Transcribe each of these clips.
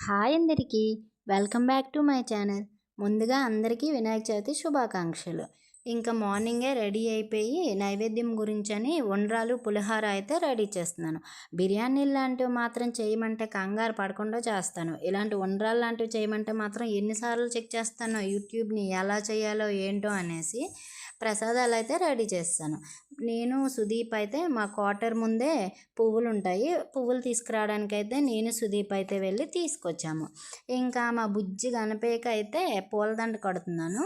Hi అందరికీ, welcome back to my channel. ముందుగా అందరికీ వినాయక చవితి శుభాకాంక్షలు. ఇంకా మార్నింగే రెడీ అయిపోయి నైవేద్యం గురించని ఉండ్రాలు పులిహోర అయితే రెడీ చేస్తున్నాను. బిర్యానీ లాంటివి మాత్రం చేయమంటే కంగారు పడకుండా చేస్తాను. ఇలాంటి ఉండ్రాలు లాంటివి చేయమంటే మాత్రం ఎన్నిసార్లు చెక్ చేస్తానో యూట్యూబ్ని ఎలా చేయాలో ఏంటో అనేసి. ప్రసాదాలు అయితే రెడీ చేస్తాను. నేను సుదీప్ అయితే మా క్వార్టర్ ముందే పువ్వులు ఉంటాయి, పువ్వులు తీసుకురావడానికి అయితే నేను సుదీప్ అయితే వెళ్ళి తీసుకొచ్చాము. ఇంకా మా బుజ్జి గణపయ్యకి అయితే పూలదండ కడుతున్నాను.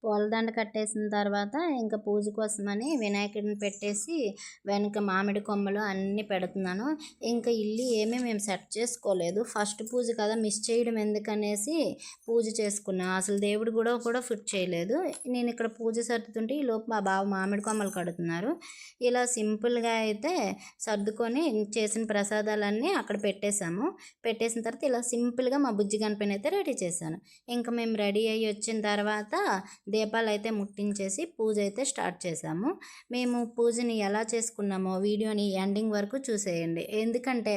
పూలదండ కట్టేసిన తర్వాత ఇంకా పూజ కోసమని వినాయకుడిని పెట్టేసి వెనక మామిడి కొమ్మలు అన్నీ పెడుతున్నాను. ఇంకా ఇల్లు ఏమీ మేము సెట్ చేసుకోలేదు, ఫస్ట్ పూజ కదా మిస్ చేయడం ఎందుకనేసి పూజ చేసుకున్నాను. అసలు దేవుడు కూడా ఫిట్ చేయలేదు. నేను ఇక్కడ పూజ సర్దుతుంటే ఈ లోపు మా బావ మామిడి కొమ్మలు కడుతున్నారు. ఇలా సింపుల్గా అయితే సర్దుకొని చేసిన ప్రసాదాలన్నీ అక్కడ పెట్టేశాము. పెట్టేసిన తర్వాత ఇలా సింపుల్గా మా బుజ్జి గణపతిని అయితే రెడీ చేశాను. ఇంకా మేము రెడీ అయ్యి వచ్చిన తర్వాత దీపాలు అయితే ముట్టించేసి పూజ అయితే స్టార్ట్ చేసాము. మేము పూజని ఎలా చేసుకున్నామో వీడియోని ఎండింగ్ వరకు చూసేయండి. ఎందుకంటే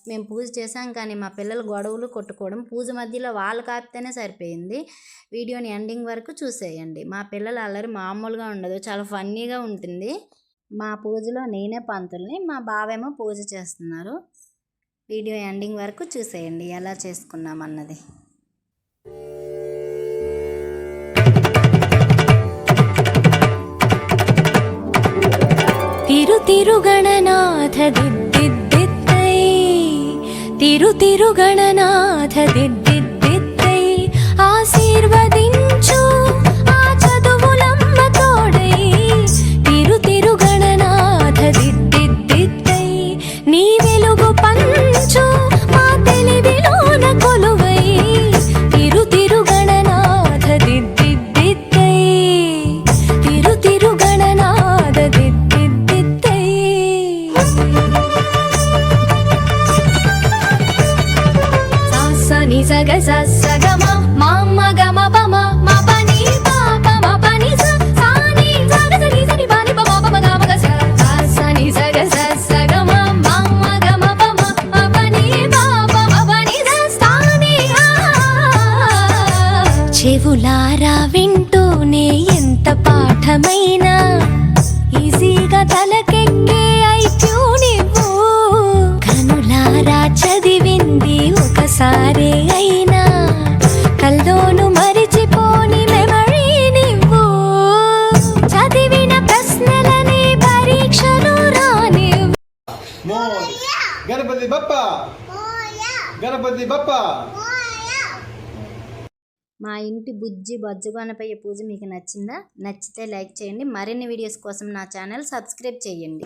మేము పూజ చేసాం కానీ మా పిల్లలు గొడవలు కొట్టుకోవడం, పూజ మధ్యలో వాళ్ళు కాపితేనే సరిపోయింది. వీడియోని ఎండింగ్ వరకు చూసేయండి. మా పిల్లల అల్లరి మామూలుగా ఉండదు, చాలా ఫన్నీగా ఉంటుంది. మా పూజలో నేనే పంతుల్ని, మా బావేమో పూజ చేస్తున్నారు. వీడియో ఎండింగ్ వరకు చూసేయండి ఎలా చేసుకున్నామన్నది. తిరుగణనాథ దిద్దిద్దిత్తై, తిరుగణనాథ దిద్దిద్దిత్తై, ఆశీర్వదించు ఆ చదువులమ్మ తోడై. తిరుగణనాథ దిద్దిద్దిత్తై, నీ వెలుగు పంచు మా తెలివిలోన కొలువై. తిరుగణనాథ దిద్దిద్దిత్తై, తిరుగణనాథ దిద్దిద్దిత్తై. సగ సగమ మామ గమ పమ మ పని పాప మ పని స సాని సగ సని సని పని పమ పమ గమ గ సని సగ సగమ మామ గమ పమ మ పని పాప మ పని స సాని. చెవులారా వింటూనే ఎంత పాఠమైనా ఈజీగా తలకెక్కే ఐక్యూ నువ్వు. కనులారా చదివింది ఒకసారే అయినా కల్లోను మరిచిపోని మెమరీ నువ్వు. చదివిన ప్రశ్నలని పరీక్షలు రాని. గణపతి బప్ప, గణపతి బప్ప. మా ఇంటి బుజ్జి బొజ్జు గణపయ్య పూజ మీకు నచ్చిందా? నచ్చితే లైక్ చేయండి. మరిన్ని వీడియోస్ కోసం నా ఛానల్ సబ్స్క్రైబ్ చేయండి.